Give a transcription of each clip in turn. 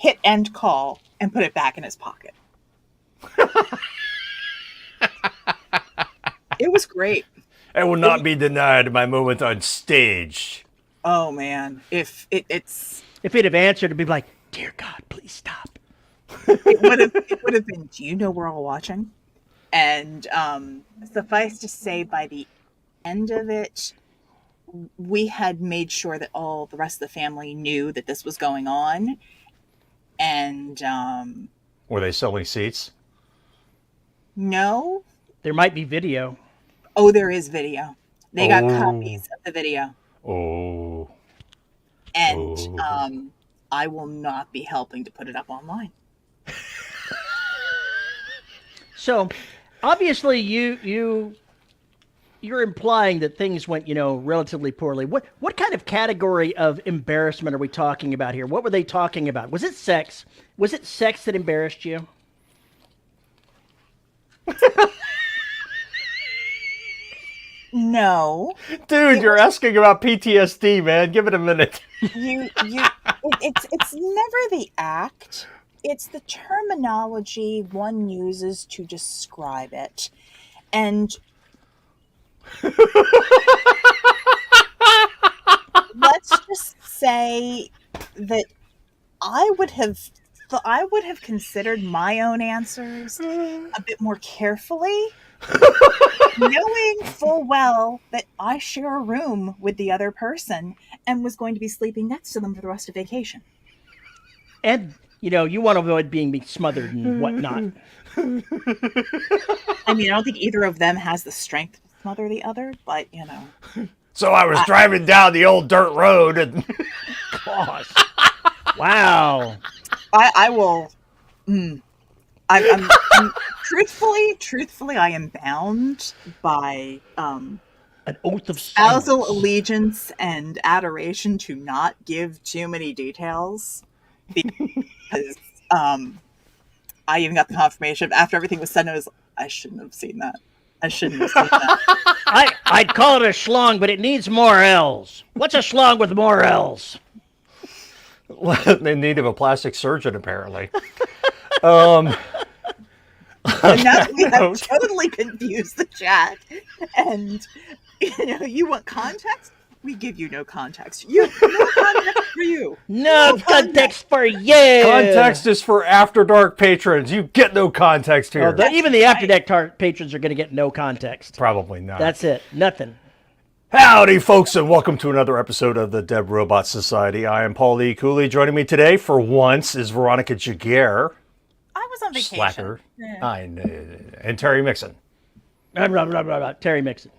hit end call, and put it back in his pocket. It was great. I will not be denied my moment on stage. Oh man, if he'd have answered, it'd be like, "Dear God, please stop." it would have been, do you know we're all watching? And suffice to say, by the end of it, we had made sure that all the rest of the family knew that this was going on. And were they selling seats? No. There might be video. Oh, there is video. They got copies of the video. Oh. And I will not be helping to put it up online. So, obviously, you're implying that things went, relatively poorly. What kind of category of embarrassment are we talking about here? What were they talking about? Was it sex? Was it sex that embarrassed you? No. Dude, you're asking about PTSD, man. Give it a minute. It's never the act. It's the terminology one uses to describe it. And let's just say that I would have considered my own answers a bit more carefully, knowing full well that I share a room with the other person and was going to be sleeping next to them for the rest of vacation. And, you want to avoid being smothered and whatnot. I mean, I don't think either of them has the strength to smother the other, but, So I was driving down the old dirt road and... Gosh. Wow. I will... I'm truthfully, I am bound by an oath of spousal allegiance and adoration to not give too many details, because I even got the confirmation after everything was said. I shouldn't have seen that. I'd call it a schlong, but it needs more L's. What's a schlong with more L's? In need of a plastic surgeon, apparently. And now we have totally confused the chat. And, you want context? We give you no context. No context for you. No context for you. Context is for After Dark patrons. You get no context here. Even the After Dark patrons are going to get no context. Probably not. That's it. Nothing. Howdy, folks, and welcome to another episode of the Dead Robot Society. I am Paul E. Cooley. Joining me today, for once, is Veronica Jaguar. I was on vacation. Slacker. Yeah. And Terry Mixon. Terry Mixon.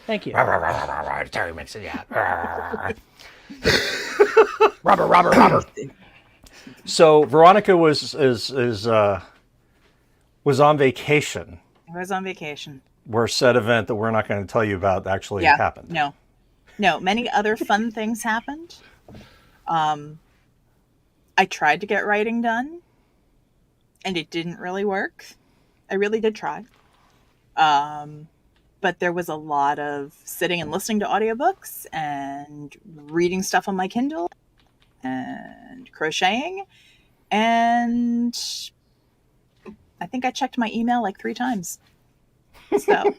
Thank you. Terry Mixon, yeah. Robert. So Veronica was on vacation. I was on vacation. Where said event that we're not going to tell you about actually happened. No. Many other fun things happened. I tried to get writing done, and it didn't really work. I really did try. But there was a lot of sitting and listening to audiobooks and reading stuff on my Kindle and crocheting. And I think I checked my email like 3 times. So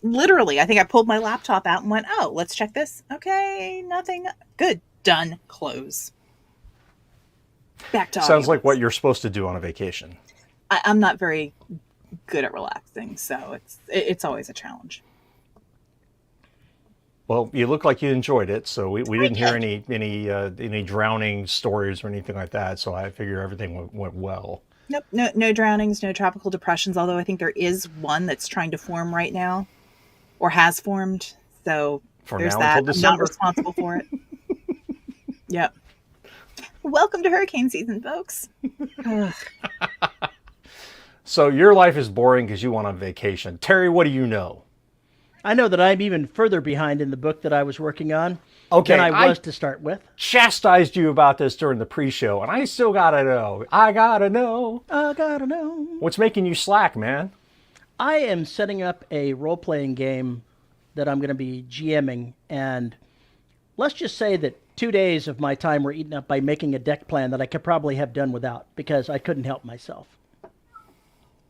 literally, I think I pulled my laptop out and went, oh, let's check this. Okay, nothing. Good. Done. Close. Back to Sounds like what you're supposed to do on a vacation. I'm not very good at relaxing, so it's always a challenge. Well, you look like you enjoyed it, so we didn't hear any drowning stories or anything like that, so I figure everything went well. Nope, no drownings, no tropical depressions, although I think there is one that's trying to form right now, or has formed, so there's that. I'm not responsible for it. Yep. Welcome to hurricane season, folks. So your life is boring because you went on vacation. Terry, what do you know? I know that I'm even further behind in the book that I was working on than I was to start with. Chastised you about this during the pre-show, and I still gotta know. I gotta know. What's making you slack, man? I am setting up a role-playing game that I'm going to be GMing, and let's just say that 2 days of my time were eaten up by making a deck plan that I could probably have done without because I couldn't help myself.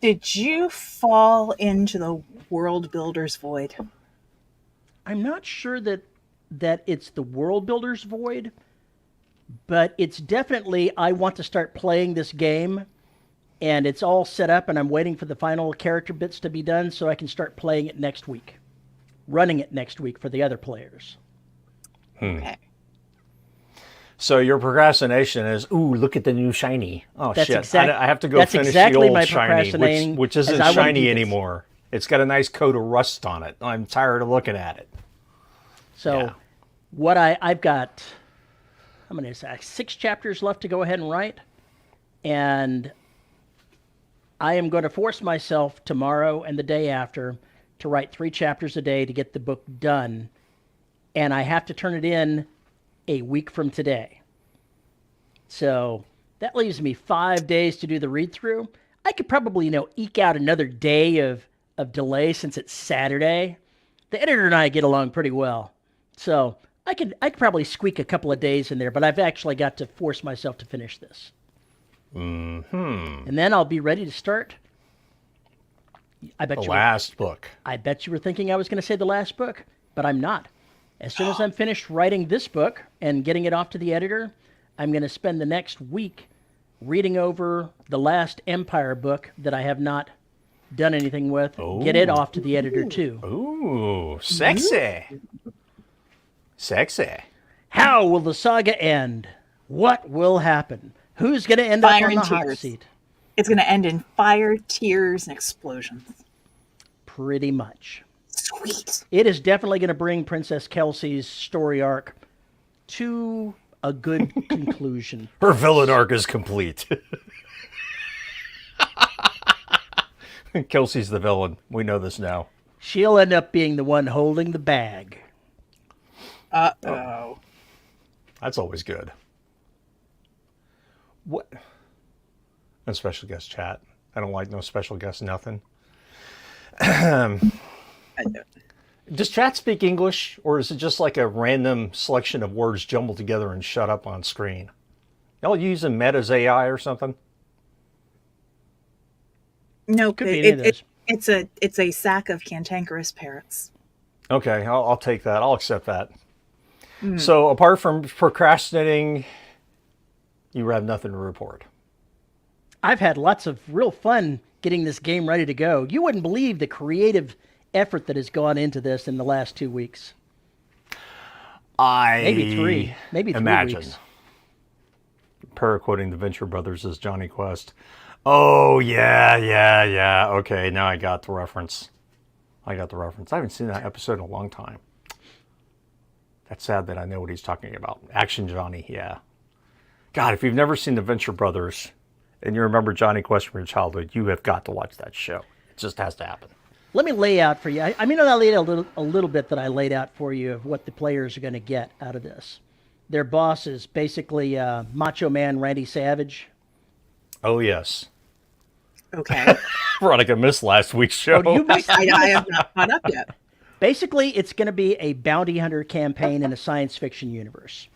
Did you fall into the world builder's void? I'm not sure that it's the world builder's void, but it's definitely I want to start playing this game, and it's all set up, and I'm waiting for the final character bits to be done so I can start playing it next week, running it next week for the other players. Okay. So your procrastination is, ooh, look at the new shiny. Oh, That's shit. I have to go finish exactly the my old shiny, procrastinating, which as isn't I wanna do shiny this. anymore. It's got a nice coat of rust on it. I'm tired of looking at it. So Yeah. what I've got, how many is that? 6 chapters left to go ahead and write. And I am going to force myself tomorrow and the day after to write 3 chapters a day to get the book done. And I have to turn it in a week from today. So that leaves me 5 days to do the read through. I could probably, eke out another day of delay since it's Saturday. The editor and I get along pretty well. So I could probably squeak a couple of days in there, but I've actually got to force myself to finish this. Mm-hmm. And then I'll be ready to start. The last book. I bet you were thinking I was going to say the last book, but I'm not. As soon as I'm finished writing this book and getting it off to the editor, I'm going to spend the next week reading over the last Empire book that I have not done anything with. Get it off to the editor too. Ooh, sexy. Sexy. How will the saga end? What will happen? Who's going to end up Fire on and the hot tears. seat? It's going to end in fire, tears, and explosions. Pretty much. Sweet. It is definitely going to bring Princess Kelsey's story arc to a good conclusion. Her villain arc is complete. Kelsey's the villain. We know this now. She'll end up being the one holding the bag. Uh-oh. That's always good. What? No special guest chat. I don't like no special guest nothing. Does chat speak English, or is it just like a random selection of words jumbled together and shut up on screen? Y'all using Meta's AI or something? No, Could be any of those. it's a sack of cantankerous parrots. Okay, I'll take that. I'll accept that. So apart from procrastinating, you have nothing to report. I've had lots of real fun getting this game ready to go. You wouldn't believe the creative effort that has gone into this in the last 2 weeks. Maybe 3 imagine. weeks. Paraquoting the Venture Brothers as Johnny Quest. Oh, yeah. Okay, now I got the reference. I haven't seen that episode in a long time. That's sad that I know what he's talking about. Action Johnny, yeah. God, if you've never seen the Venture Brothers and you remember Johnny Quest from your childhood, you have got to watch that show. It just has to happen. Let me lay out for you. I mean, I laid out a little bit that I laid out for you of what the players are going to get out of this. Their boss is basically Macho Man Randy Savage. Oh, yes. Okay. Veronica missed last week's show. Oh, you missed I have not caught up yet. Basically, it's going to be a bounty hunter campaign in a science fiction universe.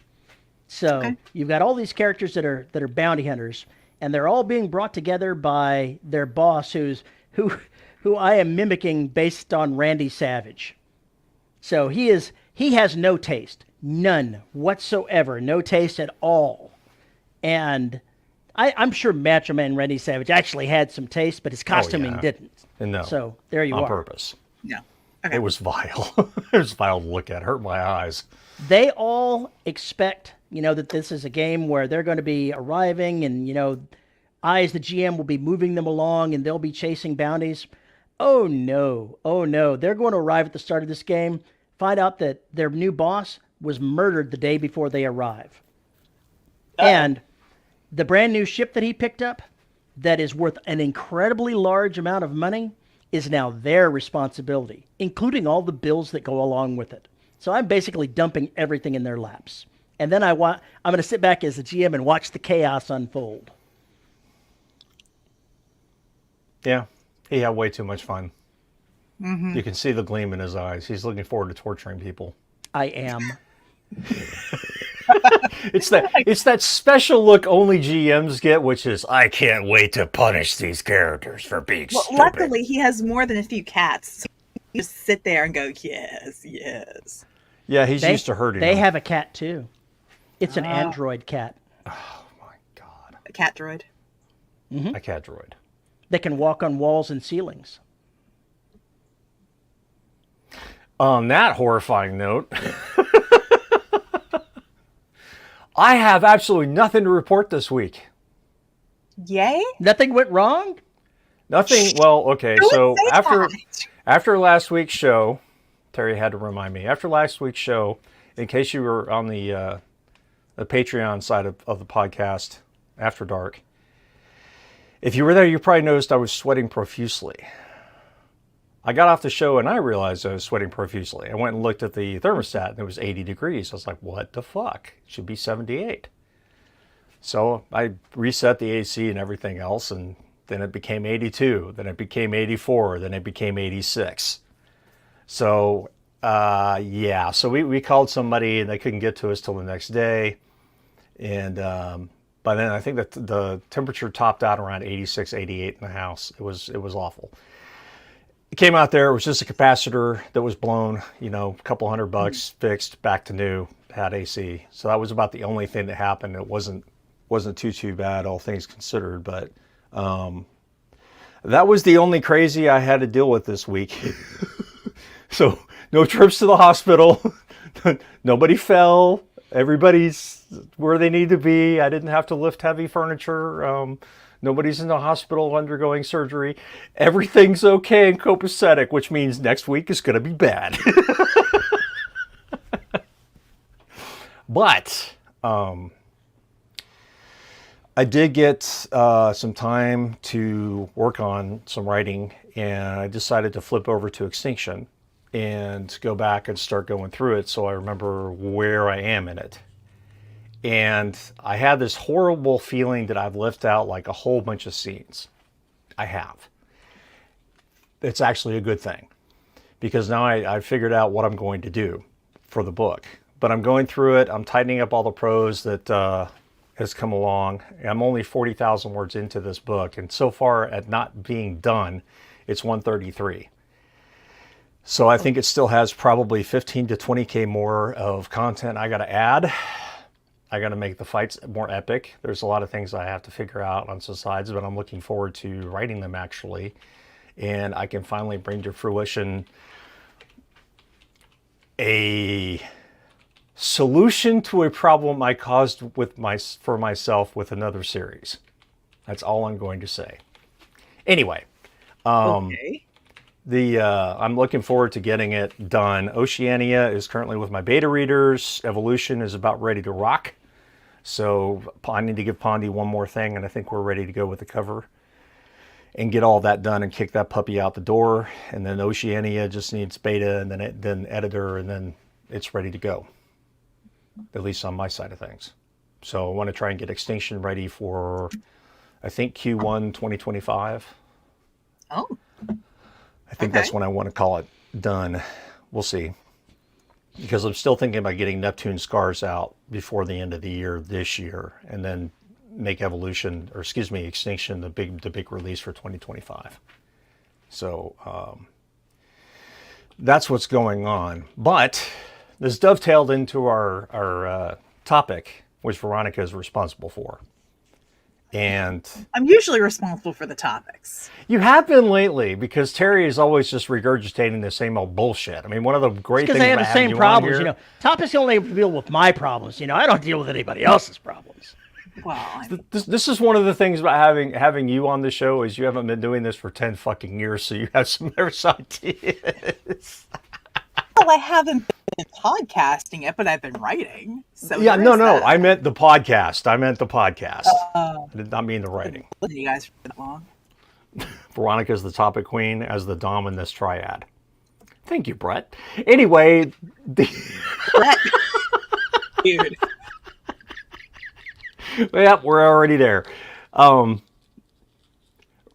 So you've got all these characters that are bounty hunters, and they're all being brought together by their boss, who I am mimicking based on Randy Savage. So he has no taste, none whatsoever, no taste at all, and I'm sure Macho Man Randy Savage actually had some taste, but his costuming didn't. No. So there you on are. purpose. No. Okay. It was vile. It was vile to look at. It hurt my eyes. They all expect, that this is a game where they're going to be arriving and, I as the GM will be moving them along and they'll be chasing bounties. Oh no. They're going to arrive at the start of this game, find out that their new boss was murdered the day before they arrive. And the brand new ship that he picked up that is worth an incredibly large amount of money is now their responsibility, including all the bills that go along with it. So I'm basically dumping everything in their laps. And then I'm going to sit back as the GM and watch the chaos unfold. Yeah, he had way too much fun. Mm-hmm. You can see the gleam in his eyes. He's looking forward to torturing people. I am. It's that special look only GMs get, which is, I can't wait to punish these characters for being stupid. Luckily, he has more than a few cats. So you just sit there and go, yes, yes. Yeah, he's used to hurting They them. have a cat too. It's an android cat. Oh my god. A cat droid. A cat droid. They can walk on walls and ceilings. On that horrifying note, I have absolutely nothing to report this week. Yay? Nothing went wrong? Nothing. Well, okay. So say after last week's show, Terry had to remind me. After last week's show, in case you were on the Patreon side of the podcast, After Dark, if you were there, you probably noticed I was sweating profusely. I got off the show and I realized I was sweating profusely. I went and looked at the thermostat and it was 80 degrees. I was like, what the fuck? It should be 78. So I reset the AC and everything else, and then it became 82. Then it became 84. Then it became 86. So, yeah. So we called somebody and they couldn't get to us till the next day. And by then I think that the temperature topped out around 86, 88 in the house. It was awful. It came out there, it was just a capacitor that was blown, a couple $100 fixed, back to new, had AC. So that was about the only thing that happened. It wasn't too bad, all things considered, but that was the only crazy I had to deal with this week. So no trips to the hospital, nobody fell, everybody's where they need to be. I didn't have to lift heavy furniture. Nobody's in the hospital undergoing surgery. Everything's okay and copacetic, which means next week is going to be bad. But I did get some time to work on some writing, and I decided to flip over to Extinction and go back and start going through it so I remember where I am in it. And I had this horrible feeling that I've left out like a whole bunch of scenes. I have. It's actually a good thing, because now I figured out what I'm going to do for the book. But I'm going through it. I'm tightening up all the prose that has come along. I'm only 40,000 words into this book, and so far at not being done, it's 133. So I think it still has probably 15 to 20K more of content I got to add. I got to make the fights more epic. There's a lot of things I have to figure out on some sides, but I'm looking forward to writing them actually. And I can finally bring to fruition a solution to a problem I caused for myself with another series. That's all I'm going to say. Anyway, Okay. I'm looking forward to getting it done. Oceania is currently with my beta readers. Evolution is about ready to rock. So I need to give Pondy one more thing, and I think we're ready to go with the cover and get all that done and kick that puppy out the door. And then Oceania just needs beta and then editor, and then it's ready to go, at least on my side of things. So I want to try and get Extinction ready for, I think, Q1 2025. Oh. I think that's when I want to call it done. We'll see. Because I'm still thinking about getting Neptune Scars out before the end of the year this year, and then make Extinction the big release for 2025. So that's what's going on. But this dovetailed into our topic, which Veronica is responsible for. And I'm usually responsible for the topics. you have been lately, because Terry is always just regurgitating the same old bullshit. I mean, one of the great things Because they have about the having same you on problems. here- Topics only deal with my problems. I don't deal with anybody else's problems. Well, This is one of the things about having you on the show is you haven't been doing this for 10 fucking years, so you have some better ideas. I haven't been podcasting it, but I've been writing. So Yeah, there is no, that. I meant the podcast. I did not mean the writing. Listen to you guys for that long. Veronica's the topic queen as the dom in this triad. Thank you, Brett. Anyway, Brett. Dude. yeah, we're already there.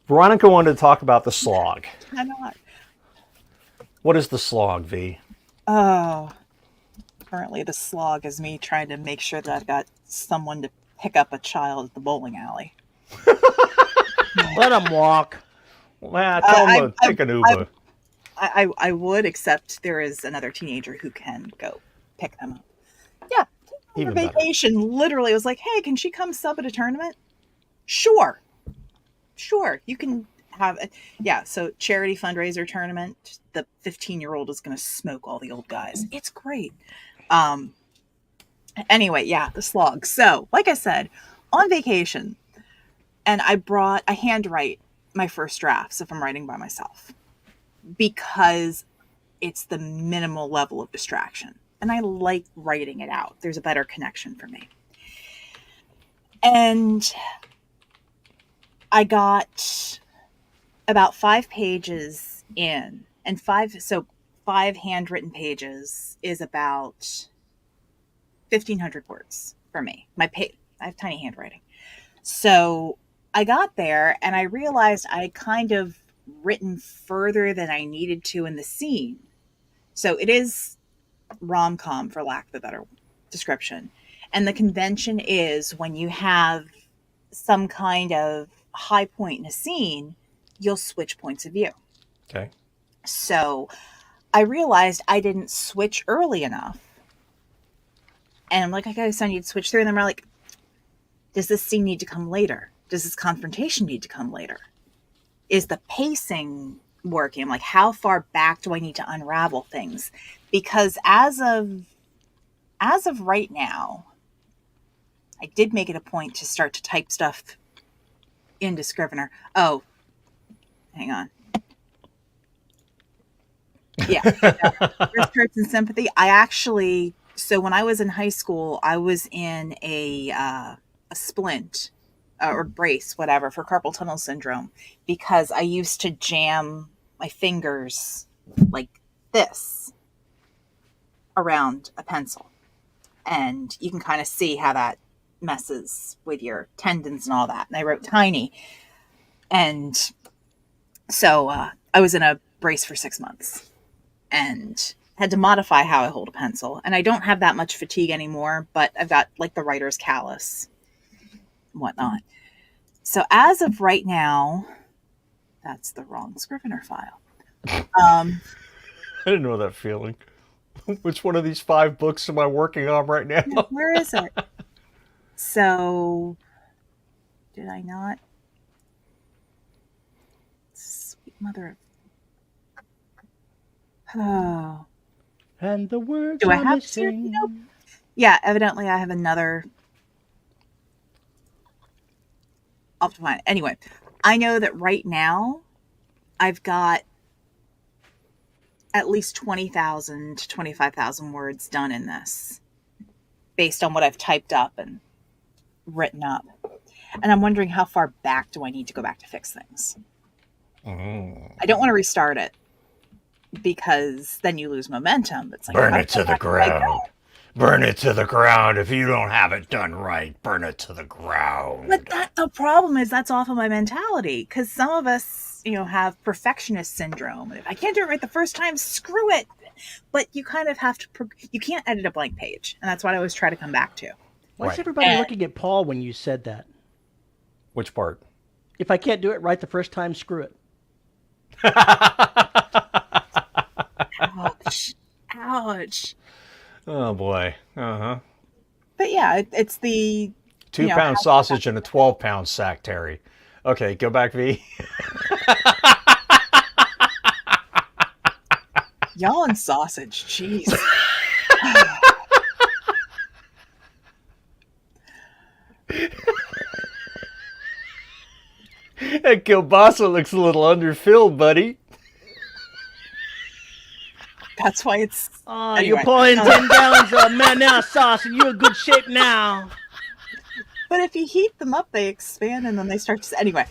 Veronica wanted to talk about the slog. I'm not. What is the slog, V? Oh. Currently, the slog is me trying to make sure that I've got someone to pick up a child at the bowling alley. Let them walk. Well, tell them to take an Uber. I would, except there is another teenager who can go pick them up. Yeah. For Even better. vacation, literally, it was like, hey, can she come sub at a tournament? Sure. You can have it. Yeah, so charity fundraiser tournament. The 15-year-old is going to smoke all the old guys. It's great. Anyway, yeah, the slog. So, like I said, on vacation, and I handwrite my first drafts if I'm writing by myself because it's the minimal level of distraction. And I like writing it out. There's a better connection for me. And I got about 5 pages in, and 5 handwritten pages is about 1,500 words for me. I have tiny handwriting. So I got there and I realized I kind of written further than I needed to in the scene. So it is rom-com, for lack of a better description. And the convention is when you have some kind of high point in a scene, you'll switch points of view. Okay. So I realized I didn't switch early enough. And I'm like, okay, so I need to switch through. And then we're like, does this scene need to come later? Does this confrontation need to come later? Is the pacing working? I'm like, how far back do I need to unravel things? Because as of right now, I did make it a point to start to type stuff into Scrivener. Oh, hang on. Yeah. First Hurts and Sympathy. So when I was in high school, I was in a splint or brace, whatever, for carpal tunnel syndrome because I used to jam my fingers like this around a pencil. And you can kind of see how that messes with your tendons and all that. And I wrote tiny. And so I was in a brace for 6 months and had to modify how I hold a pencil. And I don't have that much fatigue anymore, but I've got like the writer's callus and whatnot. So as of right now, that's the wrong Scrivener file. I didn't know that feeling. Which one of these 5 books am I working on right now? Where is it? So, did I not? Sweet mother of... Oh. And the words Do I are have missing. Nope. Yeah, evidently I have another... I'll have to find it. Anyway, I know that right now I've got at least 20,000 to 25,000 words done in this based on what I've typed up and written up. And I'm wondering how far back do I need to go back to fix things? I don't want to restart it because then you lose momentum. It's like, Burn it to the ground. Burn it to the ground. If you don't have it done right, burn it to the ground. But the problem is that's off of my mentality because some of us, have perfectionist syndrome. If I can't do it right the first time, screw it. But you kind of have to, you can't edit a blank page. And that's what I always try to come back to. Why is everybody looking at Paul when you said that? Which part? If I can't do it right the first time, screw it. Ouch. Ouch. Oh, boy. Uh-huh. But yeah, it's the... 2-pound sausage in a 12-pound sack, Terry. Okay, go back, V. Y'all and sausage, jeez. That kielbasa looks a little underfilled, buddy. That's why it's... Oh, anyway. you're pouring 10 gallons of now sauce and you're in good shape now. But if you heat them up, they expand and then they start to... Anyway.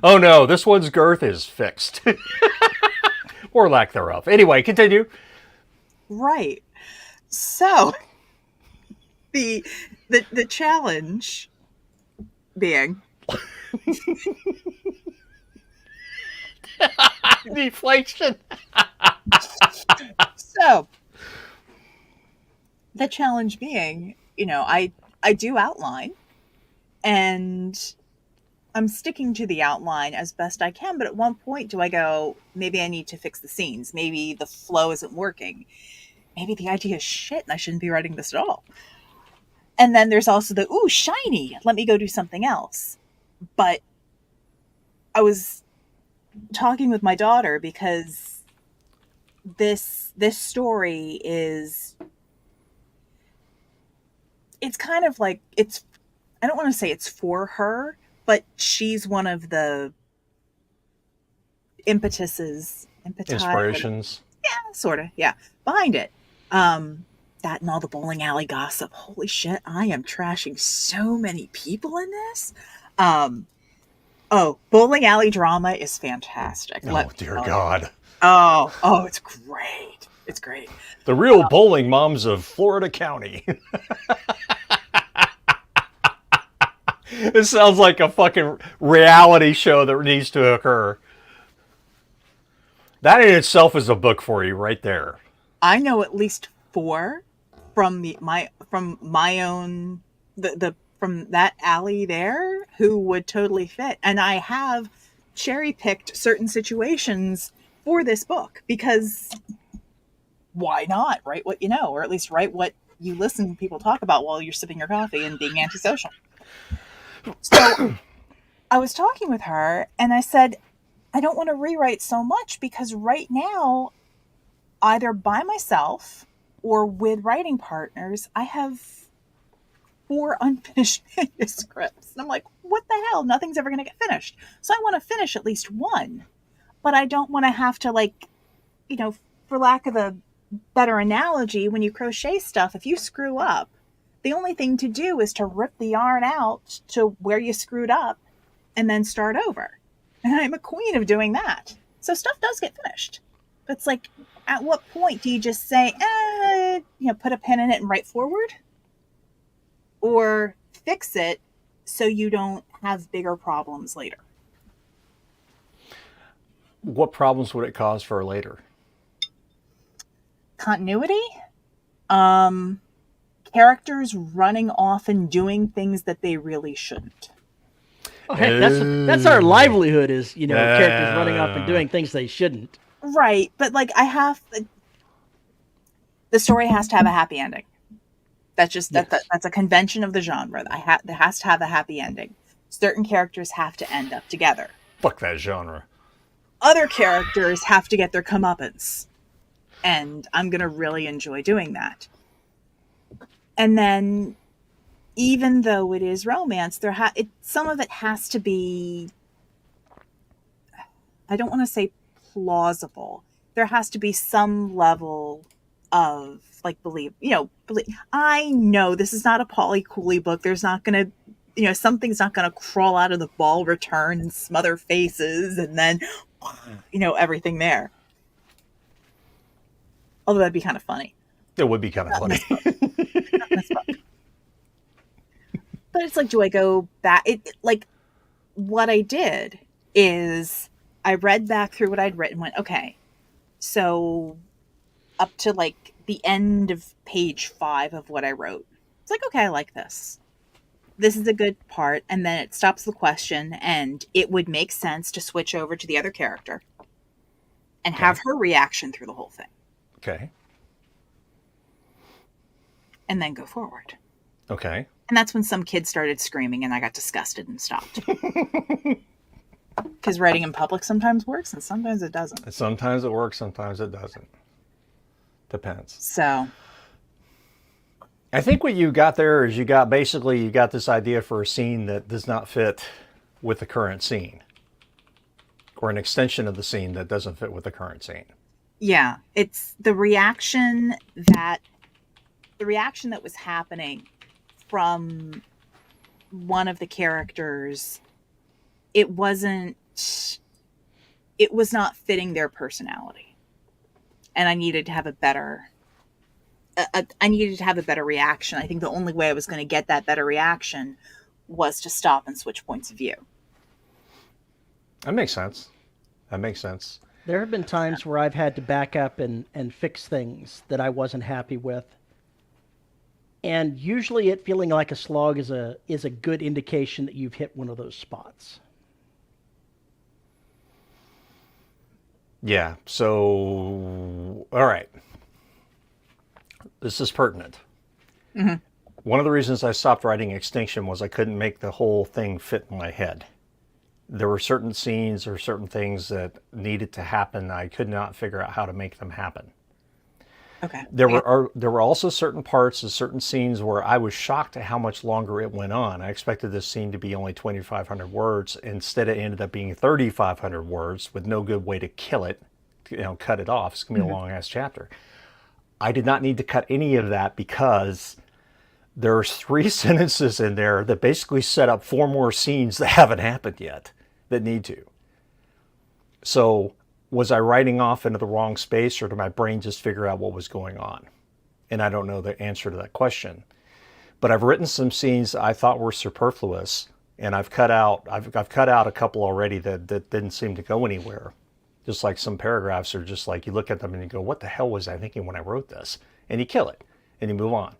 Oh no, this one's girth is fixed. Or lack thereof. Anyway, continue. Right. So, the challenge being... Deflation. So the challenge being, I do outline, and I'm sticking to the outline as best I can, but at one point do I go, maybe I need to fix the scenes. Maybe the flow isn't working. Maybe the idea is shit and I shouldn't be writing this at all. And then there's also the, ooh, shiny, let me go do something else. But I was talking with my daughter because this story is, it's kind of like, I don't want to say it's for her, but she's one of the Inspirations. Yeah, sort of. Yeah. Behind it. That and all the bowling alley gossip. Holy shit, I am trashing so many people in this. Bowling alley drama is fantastic. Oh, dear God. Oh, it's great. It's great. The real bowling moms of Florida County. It sounds like a fucking reality show that needs to occur. That in itself is a book for you right there. I know at least 4 from my own from that alley there who would totally fit, and I have cherry picked certain situations for this book because why not write what you know, or at least write what you listen to people talk about while you're sipping your coffee and being antisocial. So I was talking with her and I said, I don't want to rewrite so much because right now, either by myself or with writing partners, I have 4 unfinished manuscripts. And I'm like, what the hell? Nothing's ever going to get finished. So I want to finish at least one, but I don't want to have to, for lack of a better analogy, when you crochet stuff, if you screw up, the only thing to do is to rip the yarn out to where you screwed up and then start over. And I'm a queen of doing that. So stuff does get finished. But it's like, at what point do you just say, put a pin in it and write forward? Or fix it so you don't have bigger problems later? What problems would it cause for later? Continuity. Characters running off and doing things that they really shouldn't. Oh, heck, that's our livelihood is, characters running off and doing things they shouldn't. Right, but the story has to have a happy ending. That's just that's a convention of the genre. That has to have a happy ending. Certain characters have to end up together. Fuck that genre. Other characters have to get their comeuppance, and I'm gonna really enjoy doing that. And then, even though it is romance, some of it has to be, I don't want to say plausible. There has to be some level of believe. I know this is not a Polly Cooley book. There's not going to, something's not going to crawl out of the ball return and smother faces and then, everything there. Although that'd be kind of funny. It would be kind of funny. But it's do I go back? What I did is I read back through what I'd written, went, okay, so up to the end of page 5 of what I wrote. It's okay, I like this. This is a good part. And then it stops the question, and it would make sense to switch over to the other character and have her reaction through the whole thing. Okay. And then go forward. Okay. And that's when some kids started screaming and I got disgusted and stopped. Because writing in public sometimes works and sometimes it doesn't. Sometimes it works, sometimes it doesn't. Depends. So. I think what you got there is you got this idea for a scene that does not fit with the current scene. Or an extension of the scene that doesn't fit with the current scene. Yeah. It's the reaction that was happening from one of the characters, it was not fitting their personality. And I needed to have a better reaction. I think the only way I was going to get that better reaction was to stop and switch points of view. That makes sense. There have been times where I've had to back up and fix things that I wasn't happy with. And usually it feeling like a slog is a good indication that you've hit one of those spots. Yeah, so, all right. This is pertinent. Mm-hmm. One of the reasons I stopped writing Extinction was I couldn't make the whole thing fit in my head. There were certain scenes or certain things that needed to happen. I could not figure out how to make them happen. Okay. There were also certain parts of certain scenes where I was shocked at how much longer it went on. I expected this scene to be only 2,500 words. Instead, it ended up being 3,500 words with no good way to kill it, cut it off. It's going to be a long-ass chapter. I did not need to cut any of that because there's 3 sentences in there that basically set up 4 more scenes that haven't happened yet that need to. So was I writing off into the wrong space, or did my brain just figure out what was going on? And I don't know the answer to that question. But I've written some scenes I thought were superfluous, and I've cut out a couple already that didn't seem to go anywhere. Just like some paragraphs are just like, you look at them and you go, what the hell was I thinking when I wrote this? And you kill it and you move on.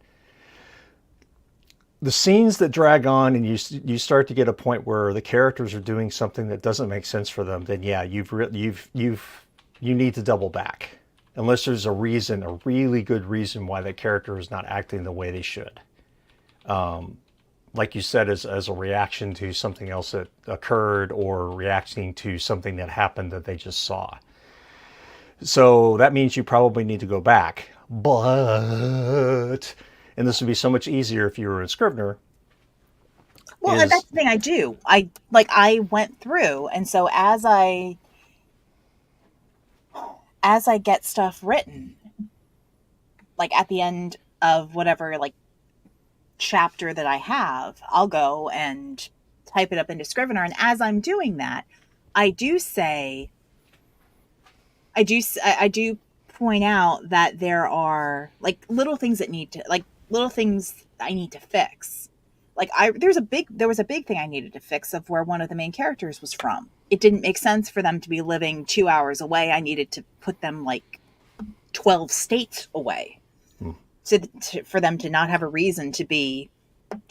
The scenes that drag on and you start to get a point where the characters are doing something that doesn't make sense for them, then yeah, you need to double back, unless there's a really good reason why that character is not acting the way they should. Like you said, as a reaction to something else that occurred, or reacting to something that happened that they just saw. So that means you probably need to go back. But, and this would be so much easier if you were a Scrivener. Well, that's the thing I do. I went through, and so as I get stuff written, like at the end of whatever chapter that I have, I'll go and type it up into Scrivener, and as I'm doing that, I do point out that there are little things that I need to fix. There was a big thing I needed to fix of where one of the main characters was from. It didn't make sense for them to be living 2 hours away. I needed to put them 12 states away, for them to not have a reason to be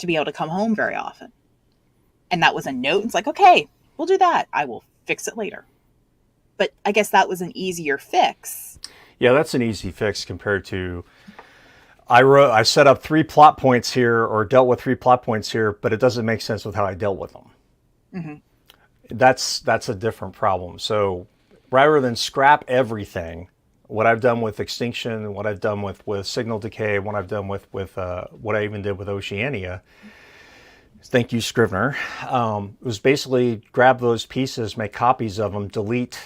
able to come home very often. And that was a note. It's okay, we'll do that. I will fix it later. But I guess that was an easier fix. Yeah, that's an easy fix compared to I set up 3 plot points here, or dealt with 3 plot points here, but it doesn't make sense with how I dealt with them. Mm-hmm. That's a different problem. So rather than scrap everything, what I've done with Extinction, what I've done with Signal Decay, what I've done with what I even did with Oceania, thank you, Scrivener, was basically grab those pieces, make copies of them, delete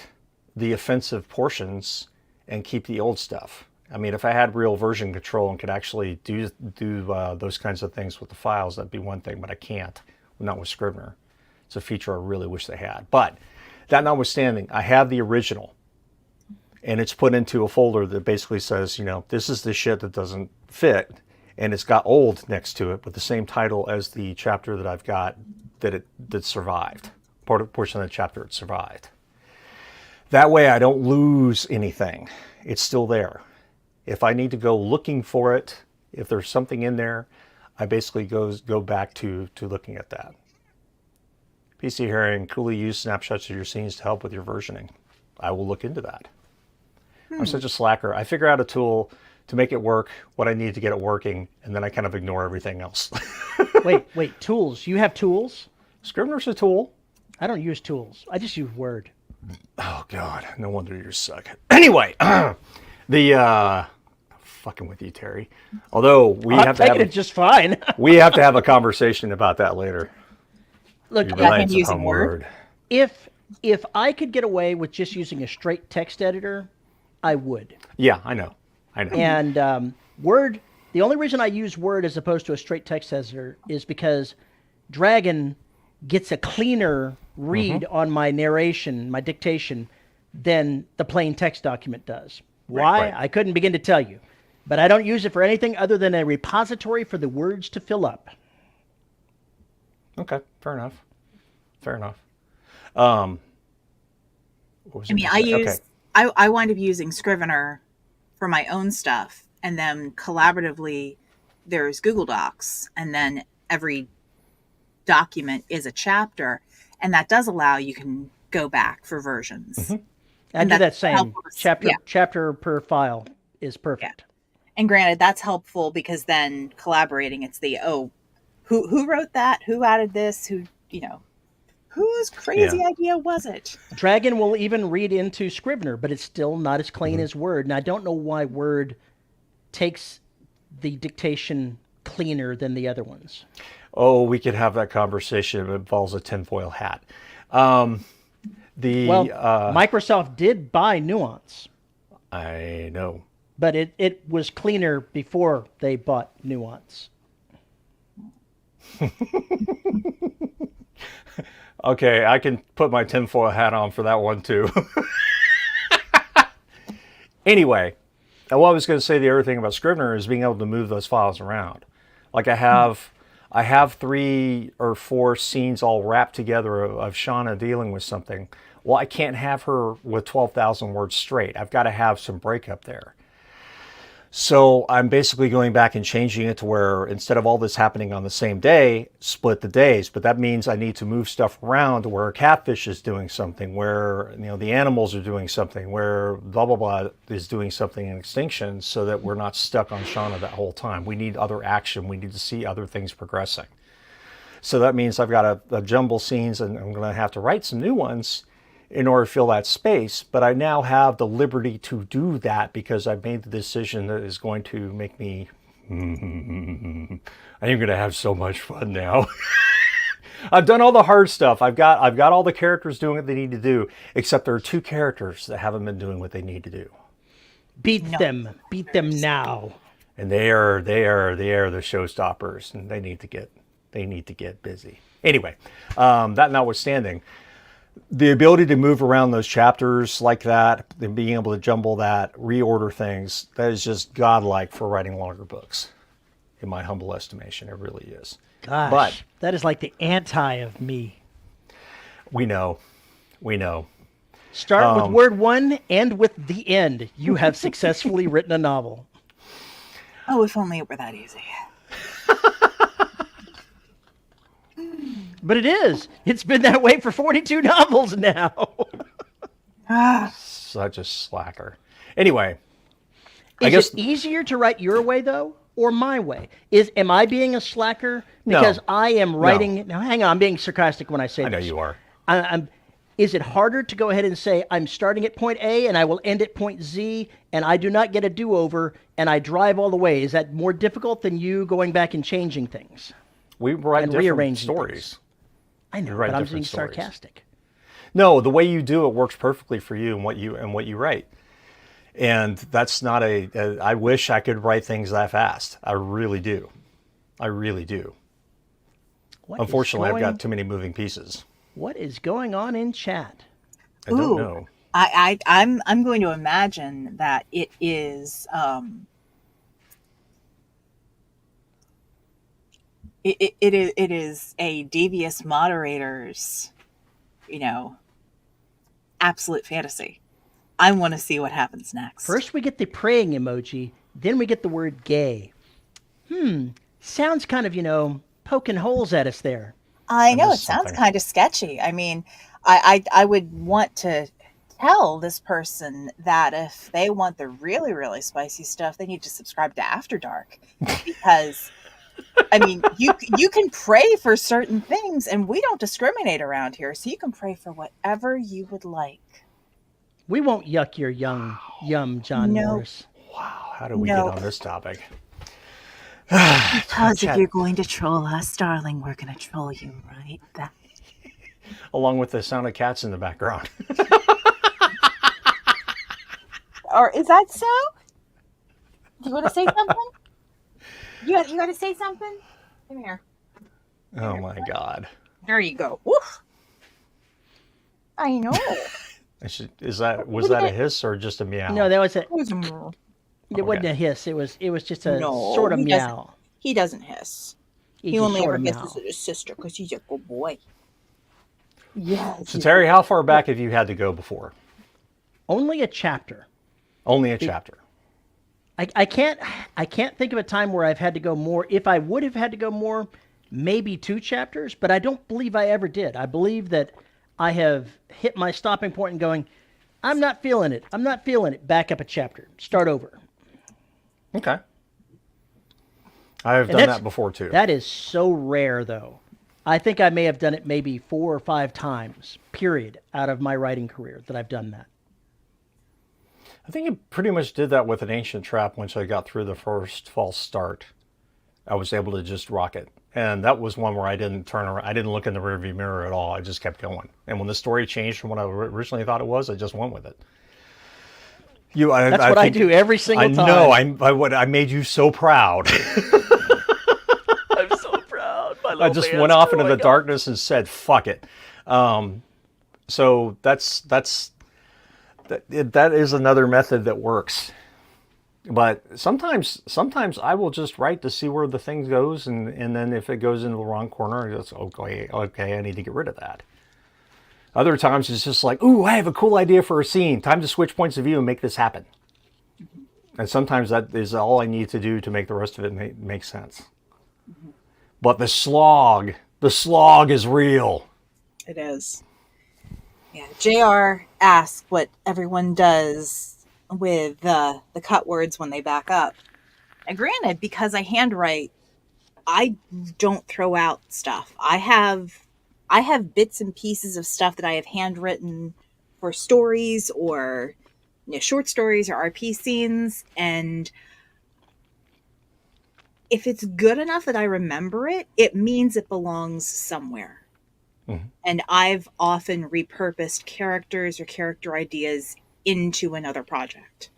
the offensive portions, and keep the old stuff. I mean, if I had real version control and could actually do those kinds of things with the files, that'd be one thing, but I can't, not with Scrivener. It's a feature I really wish they had. But that notwithstanding, I have the original, and it's put into a folder that basically says, this is the shit that doesn't fit, and it's got old next to it with the same title as the chapter that I've got that survived, portion of the chapter it survived. That way I don't lose anything. It's still there. If I need to go looking for it, if there's something in there, I basically go back to looking at that. PC Herring, coolly use snapshots of your scenes to help with your versioning. I will look into that. I'm such a slacker. I figure out a tool to make it work, what I need to get it working, and then I kind of ignore everything else. Wait, tools. You have tools? Scrivener's a tool. I don't use tools. I just use Word. Oh, God. No wonder you suck. Anyway, fucking with you, Terry. Although we have to have it just fine. We have to have a conversation about that later. Look, I'm using Word. If I could get away with just using a straight text editor, I would. Yeah, I know. And Word, the only reason I use Word as opposed to a straight text editor is because Dragon gets a cleaner read on my narration, my dictation, than the plain text document does. Why? Right. I couldn't begin to tell you. But I don't use it for anything other than a repository for the words to fill up. Okay, fair enough. I use I wind up using Scrivener for my own stuff, and then collaboratively there's Google Docs, and then every document is a chapter, and that does allow you can go back for versions. I And do that that's same helpful. chapter per file is perfect. And granted, that's helpful because then collaborating, it's the who wrote that, who added this, whose crazy idea was it? Dragon will even read into Scrivener, but it's still not as clean as Word. And I don't know why Word takes the dictation cleaner than the other ones. Oh, we could have that conversation if it involves a tinfoil hat. Microsoft did buy Nuance. I know. But it was cleaner before they bought Nuance. Okay, I can put my tinfoil hat on for that one too. Anyway, what I was going to say, the other thing about Scrivener is being able to move those files around. Like I have 3 or 4 scenes all wrapped together of Shauna dealing with something. Well, I can't have her with 12,000 words straight. I've got to have some breakup there. So I'm basically going back and changing it to where instead of all this happening on the same day, split the days. But that means I need to move stuff around to where a catfish is doing something, where the animals are doing something, where blah blah blah is doing something in extinction, so that we're not stuck on Shauna that whole time. We need other action. We need to see other things progressing. So that means I've got a jumble scenes, and I'm going to have to write some new ones in order to fill that space. But I now have the liberty to do that because I've made the decision that is going to make me I'm going to have so much fun now. I've done all the hard stuff. I've got all the characters doing what they need to do, except there are 2 characters that haven't been doing what they need to do. Beat them now. And they are the showstoppers, and they need to get busy. Anyway, that notwithstanding, the ability to move around those chapters like that, and being able to jumble that, reorder things, that is just godlike for writing longer books, in my humble estimation. It really is. Gosh, but that is like the anti of me. We know. Start with word 1, end with the end. You have successfully written a novel. Oh, if only it were that easy. But it is. It's been that way for 42 novels now. Such a slacker. Anyway, Is it easier to write your way, though, or my way? Am I being a slacker? No. Because I am writing... No. Now, hang on. I'm being sarcastic when I say I this. know you are. Is it harder to go ahead and say, I'm starting at point A and I will end at point Z, and I do not get a do-over, and I drive all the way? Is that more difficult than you going back and changing things? We write and different rearranging stories. Things? I know, write but I'm different being stories. sarcastic. No, the way you do it works perfectly for you and what you write. And that's not I wish I could write things that fast. I really do. Unfortunately, I've got too many moving pieces. What is going on in chat? I don't know. I'm going to imagine that it is it is a devious moderator's, absolute fantasy. I want to see what happens next. First we get the praying emoji, then we get the word gay. Sounds kind of, poking holes at us there. I know, it sounds kind of sketchy. I mean, I would want to tell this person that if they want the really, really spicy stuff, they need to subscribe to After Dark. Because, I mean, you can pray for certain things, and we don't discriminate around here, so you can pray for whatever you would like. We won't yuck your yum, John Morris. Wow, how do we get on this topic? Because if you're going to troll us, darling, we're going to troll you right back. Along with the sound of cats in the background. Or is that so? Do you want to say something? You got to say something? Come here. Oh my God. There you go. Woof. I know. Was that a hiss or just a meow? No, that was It wasn't a hiss. It was just a sort of meow. He doesn't hiss. He only ever hisses at his sister because he's a good boy. Yes. So Terry, how far back have you had to go before? Only a chapter. Only a chapter. I can't think of a time where I've had to go more. If I would have had to go more, maybe 2 chapters, but I don't believe I ever did. I believe that I have hit my stopping point and going, I'm not feeling it. I'm not feeling it. Back up a chapter. Start over. Okay. I have done that before too. That is so rare, though. I think I may have done it maybe 4 or 5 times, period, out of my writing career that I've done that. I think I pretty much did that with an Ancient Trap once I got through the first false start. I was able to just rock it. And that was one where I didn't turn around. I didn't look in the rearview mirror at all. I just kept going. And when the story changed from what I originally thought it was, I just went with it. That's what I do every single time. I know. I made you so proud. I'm so proud. I just went off into the darkness and said, fuck it. So that is another method that works. But sometimes I will just write to see where the thing goes, and then if it goes into the wrong corner, it's okay, I need to get rid of that. Other times it's just like, ooh, I have a cool idea for a scene. Time to switch points of view and make this happen. And sometimes that is all I need to do to make the rest of it make sense. But the slog is real. It is. Yeah, JR asks what everyone does with the cut words when they back up. And granted, because I handwrite, I don't throw out stuff. I have bits and pieces of stuff that I have handwritten for stories or short stories or RP scenes, and if it's good enough that I remember it, it means it belongs somewhere. Mm-hmm. And I've often repurposed characters or character ideas into another project.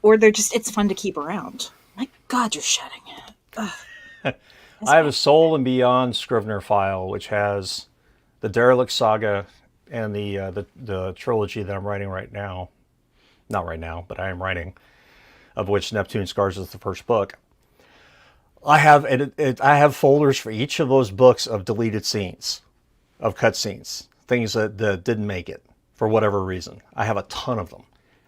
Or they're just, it's fun to keep around. My God, you're shedding it. I have a Soul and Beyond Scrivener file, which has the Derelict Saga and the trilogy that I'm writing right now. Not right now, but I am writing, of which Neptune Scars is the first book. I have folders for each of those books of deleted scenes, of cut scenes, things that didn't make it for whatever reason. I have a ton of them.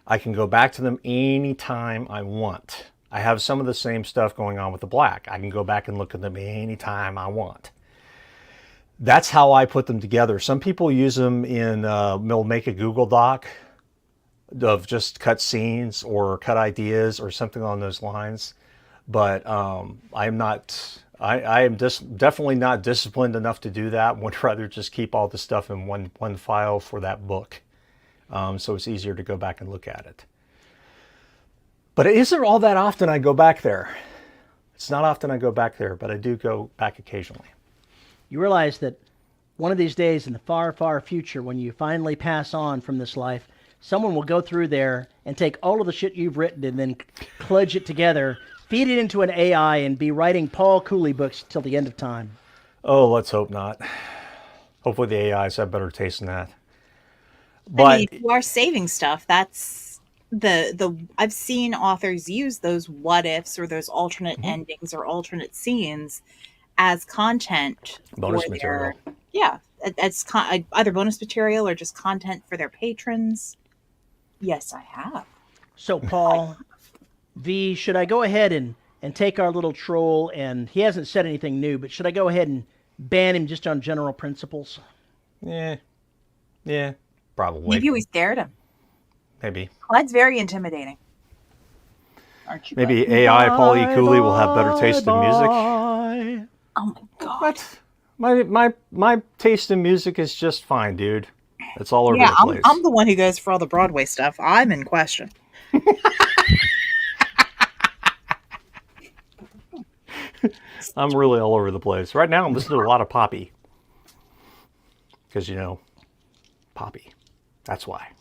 I can go back to them anytime I want. I have some of the same stuff going on with the Black. I can go back and look at them anytime I want. That's how I put them together. Some people use them in, they'll make a Google Doc of just cut scenes or cut ideas or something on those lines. But I am just definitely not disciplined enough to do that. Would rather just keep all the stuff in one file for that book. So it's easier to go back and look at it. But it isn't all that often I go back there. It's not often I go back there, but I do go back occasionally. You realize that one of these days in the far, far future, when you finally pass on from this life, someone will go through there and take all of the shit you've written and then kludge it together, feed it into an AI, and be writing Paul Cooley books till the end of time. Oh, let's hope not. Hopefully the AIs have better taste than that. But I mean, if you are saving stuff, that's I've seen authors use those what ifs or those alternate endings or alternate scenes as content. Bonus material. It's either bonus material or just content for their patrons. Yes, I have. So, Paul, V, should I go ahead and take our little troll, and he hasn't said anything new, but should I go ahead and ban him just on general principles? Yeah, probably. Maybe we scared him. Maybe. Clyde's very intimidating. Aren't you? Maybe Clyde? AI Paul E. Cooley will have better taste in music. Oh my God. What? My taste in music is just fine, dude. It's all over the place. I'm the one who goes for all the Broadway stuff. I'm in question. I'm really all over the place. Right now I'm listening to a lot of Poppy. Because, Poppy. That's why.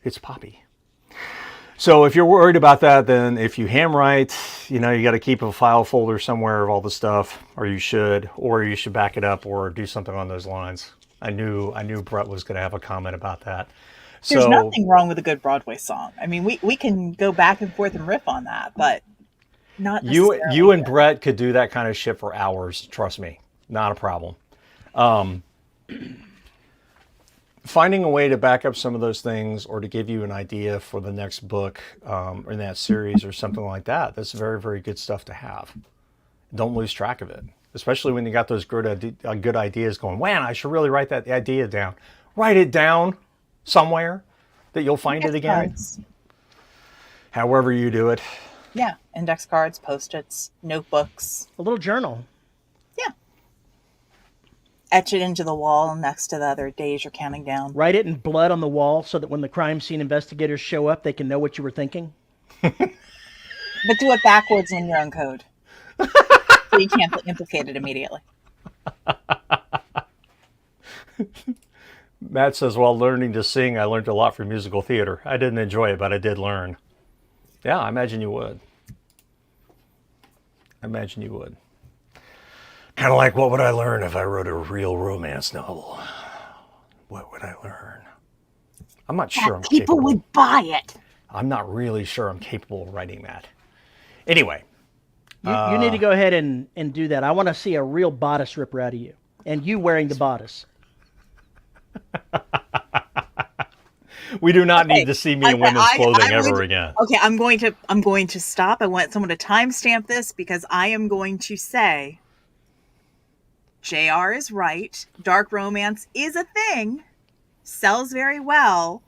It's Poppy. So if you're worried about that, then if you handwrite, you got to keep a file folder somewhere of all the stuff, or you should back it up or do something on those lines. I knew Brett was going to have a comment about that. There's nothing wrong with a good Broadway song. I mean, we can go back and forth and riff on that, but not necessarily. You and Brett could do that kind of shit for hours. Trust me, not a problem. finding a way to back up some of those things or to give you an idea for the next book in that series or something like that, that's very, very good stuff to have. Don't lose track of it, especially when you got those good ideas going, man, I should really write that idea down. Write it down somewhere that you'll find it again. Cards. However you do it. Yeah, index cards, Post-its, notebooks. A little journal. Yeah. Etch it into the wall next to the other days you're counting down. Write it in blood on the wall so that when the crime scene investigators show up, they can know what you were thinking. But do it backwards in your own code. So you can't get implicated immediately. Matt says, while learning to sing, I learned a lot from musical theater. I didn't enjoy it, but I did learn. Yeah, I imagine you would. Kind of like, what would I learn if I wrote a real romance novel? What would I learn? I'm not sure I'm People capable. would buy it. I'm not really sure I'm capable of writing that. Anyway. You need to go ahead and do that. I want to see a real bodice ripper out of you. And you wearing the bodice. We do not need to see me in women's clothing ever again. Okay, I'm going to stop. I want someone to timestamp this because I am going to say JR is right. Dark romance is a thing, sells very well,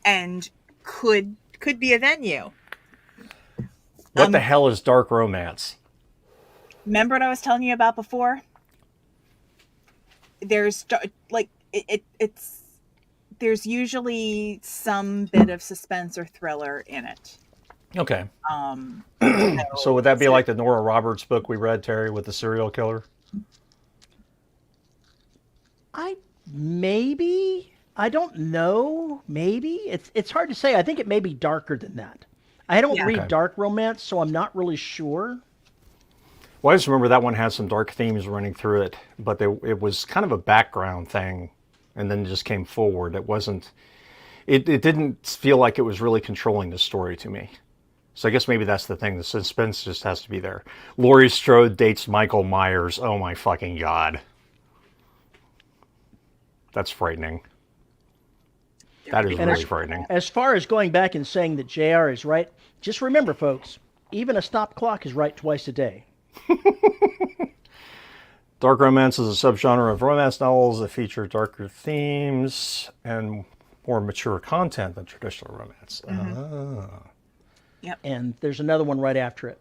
and could be a venue. What the hell is dark romance? Remember what I was telling you about before? There's it's there's usually some bit of suspense or thriller in it. Okay. So would that be like the Nora Roberts book we read, Terry, with the serial killer? I don't know. Maybe it's hard to say. I think it may be darker than that. I don't read dark romance, so I'm not really sure. Well, I just remember that one had some dark themes running through it, but it was kind of a background thing, and then it just came forward. It wasn't. It didn't feel like it was really controlling the story to me. So I guess maybe that's the thing. The suspense just has to be there. Laurie Strode dates Michael Myers. Oh my fucking God. That's frightening. That is really frightening. As far as going back and saying that JR is right, just remember, folks, even a stop clock is right twice a day. Dark romance is a subgenre of romance novels that feature darker themes and more mature content than traditional romance. Mm-hmm. Yep. And there's another one right after it.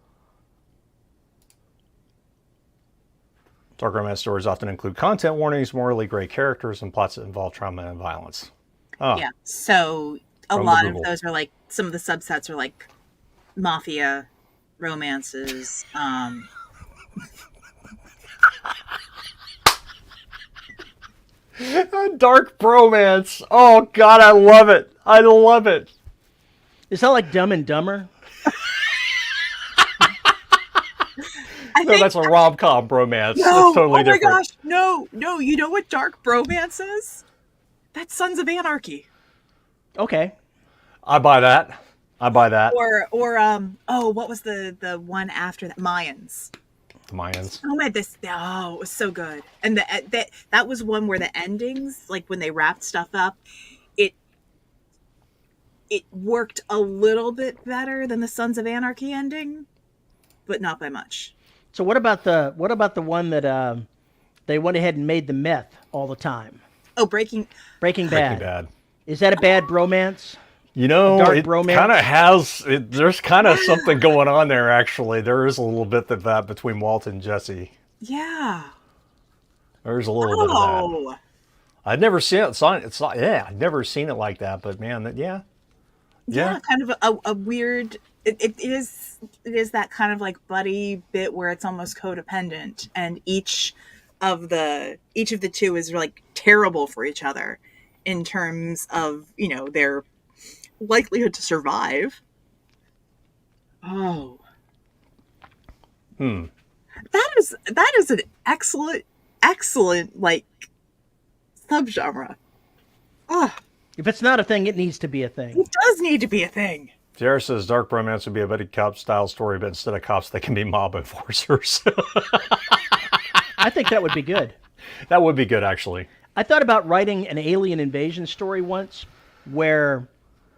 Dark romance stories often include content warnings, morally gray characters, and plots that involve trauma and violence. Oh. Yeah. So a lot of those are like, some of the subsets are like mafia romances. Dark bromance. Oh God, I love it. I love it. Is that like Dumb and Dumber? No, that's a rom-com bromance. No, That's totally different. Oh my gosh, no. You know what dark bromance is? That's Sons of Anarchy. Okay. I buy that. Or what was the one after that? Mayans. Oh my, it was so good. And that was one where the endings, like when they wrapped stuff up, it worked a little bit better than the Sons of Anarchy ending, but not by much. So what about the one that they went ahead and made the meth all the time? Oh, Breaking Bad. Is that a bad bromance? You know, it bromance? kind of has. There's kind of something going on there. Actually, there is a little bit of that between Walt and Jesse. Yeah. There's a little bit of that. I'd never seen it. I'd never seen it like that. But man, yeah, kind of a weird. It is that kind of like buddy bit where it's almost codependent, and each of the two is like terrible for each other in terms of, you know, their likelihood to survive. Oh. That is an excellent like subgenre. Oh. If it's not a thing, it needs to be a thing. It does need to be a thing. Jared says dark romance would be a buddy cop style story, but instead of cops, they can be mob enforcers. I think that would be good. That would be good, actually. I thought about writing an alien invasion story once where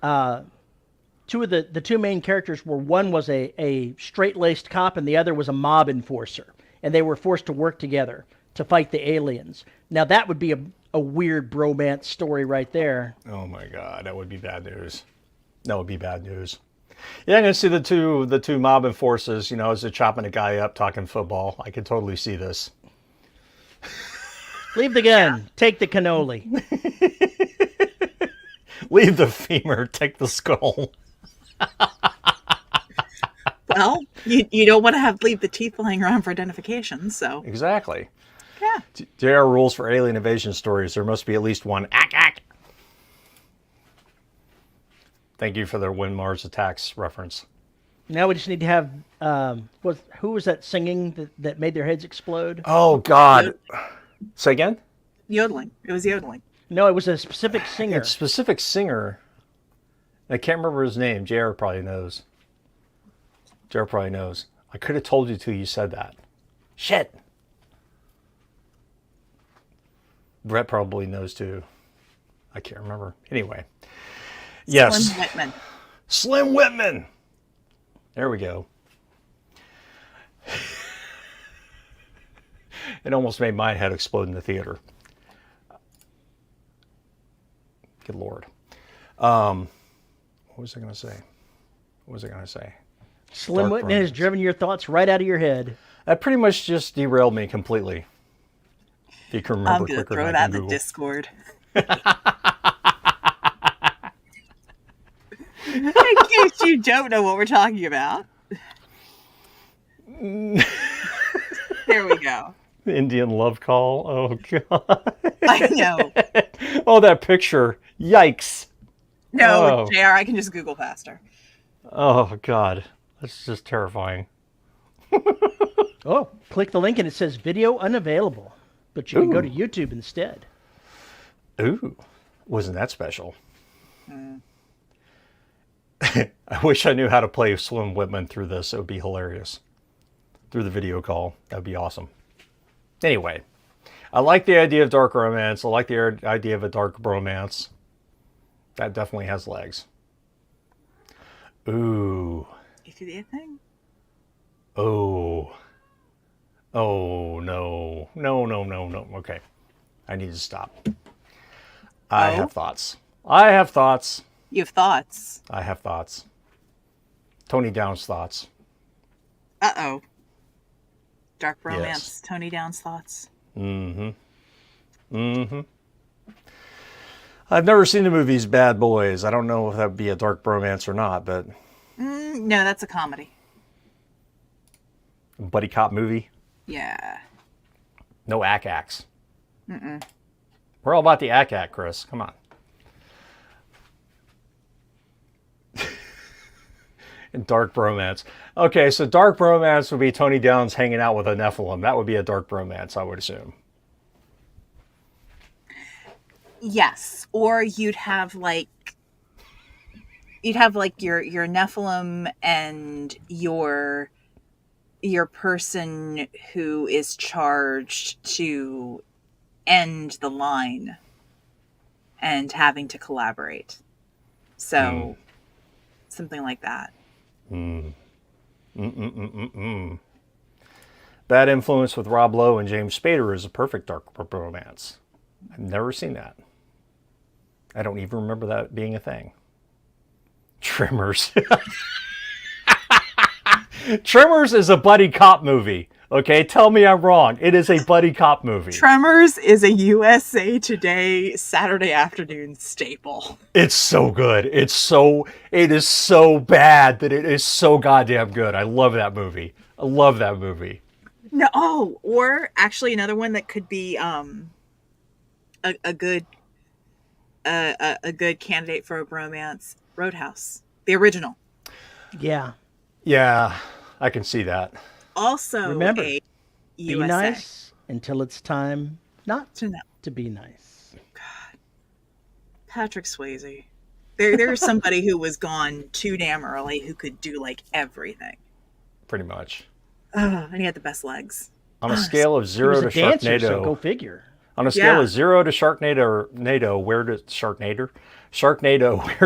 two of the two main characters were one was a straight-laced cop and the other was a mob enforcer. And they were forced to work together to fight the aliens. Now that would be a weird bromance story right there. Oh my God, that would be bad news. That would be bad news. Yeah, I'm gonna see the two mob enforcers, as they're chopping a guy up talking football. I can totally see this. Leave the gun, take the cannoli. Leave the femur, take the skull. Well, you don't want to leave the teeth lying around for identification, so. Exactly. Yeah. There are rules for alien invasion stories. There must be at least one. Ack. Thank you for the When Mars Attacks reference. Now we just need to have, who was that singing that made their heads explode? Oh, God. Say again? Yodeling. It was yodeling. No, it was a specific singer. It's a specific singer. I can't remember his name. JR probably knows. JR probably knows. I could have told you till you said that. Shit. Brett probably knows too. I can't remember. Anyway. Yes. Slim Whitman. Slim Whitman. There we go. It almost made my head explode in the theater. Good Lord. What was I going to say? Slim Dark Whitman has bromance. driven your thoughts right out of your head. That pretty much just derailed me completely. If you can remember I'm going to quicker throw than it I out can in the Google. Discord. In case you don't know what we're talking about. There we go. Indian love call. Oh, God. I know. Oh, that picture. Yikes. No, Oh. JR, I can just Google faster. Oh, God. That's just terrifying. Oh, click the link and it says video unavailable. But you can go to YouTube instead. Ooh. Wasn't that special? I wish I knew how to play Slim Whitman through this. It would be hilarious. Through the video call. That would be awesome. Anyway, I like the idea of dark romance. I like the idea of a dark bromance. That definitely has legs. Ooh. It could be a thing. Oh. Oh, no. No. Okay. I need to stop. I have thoughts. I have thoughts. You have thoughts. I have thoughts. Tony Down's thoughts. Uh-oh. Dark romance. Yes. Tony Down's thoughts. I've never seen the movies Bad Boys. I don't know if that would be a dark bromance or not, but No, that's a comedy. buddy cop movie. Yeah. No ack-acks. We're all about the ack-ack, Chris. Come on. And dark bromance. Okay, so dark bromance would be Tony Downs hanging out with a Nephilim. That would be a dark bromance, I would assume. Yes. Or you'd have your Nephilim and your person who is charged to end the line and having to collaborate. So something like that. Bad Influence with Rob Lowe and James Spader is a perfect dark romance. I've never seen that. I don't even remember that being a thing. Tremors. Tremors is a buddy cop movie. Okay, tell me I'm wrong. It is a buddy cop movie. Tremors is a USA Today Saturday afternoon staple. It's so good. It is so bad that it is so goddamn good. I love that movie. I love that movie. No, or actually another one that could be a good candidate for a bromance. Roadhouse, the original. Yeah. Yeah, I can see that. Also, Remember, a Be USA. nice until it's time not To know. to be nice. Patrick Swayze. There's somebody who was gone too damn early who could do like everything. Pretty much. And he had the best legs. On a scale of He 0 was to a dancer, Sharknado. so go figure. On a scale Yeah. of 0 to Sharknado, where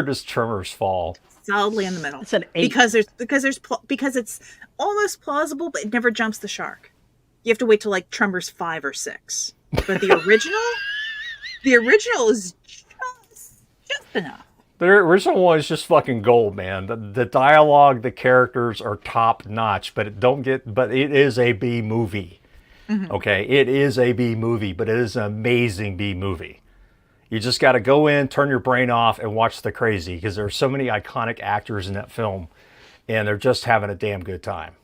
does Tremors fall? Solidly in the middle. It's an 8. Because it's almost plausible, but it never jumps the shark. You have to wait till like Tremors 5 or 6. But the original is just enough. The original one is just fucking gold, man. The dialogue, the characters are top notch, but it is a B movie. Mm-hmm. Okay, it is a B movie, but it is an amazing B movie. You just got to go in, turn your brain off, and watch the crazy, because there are so many iconic actors in that film, and they're just having a damn good time.